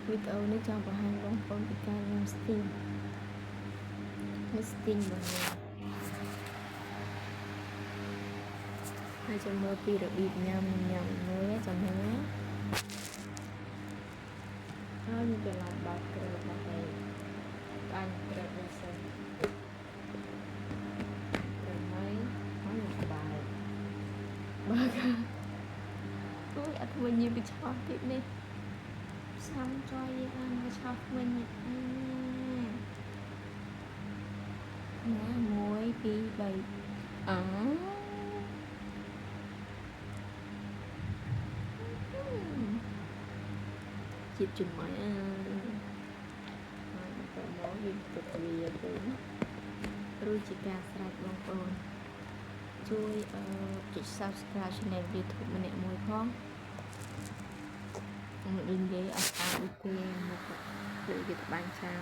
វីដេអូនេះចង់បង្ហាញបងប្អូនពីការញ៉ាំស្ទីងបងប្អូនហើយចាំមើលពីរបៀបញ៉ាំមួយចាំមើលហើយមានកន្លងបើកគ្រឿងរបស់ឯងបាញ់គ្រឿងនេះសិនគ្រឿងហើយហើយបើកអូយអត់វិញយីវាឆោតទៀតនេះសាំចយអានវាឆោតវិញណា1 2 3ជាតិចំណុយហើយបន្តមកយើងទៅវាទៅរួចជាការស្រេចបងប្អូនជួយចុច Subscribe Channel YouTube ម្នាក់មួយផងដូចនិយាយអត់ស្អាតដូចគេមកដូចគេត្បាញឆា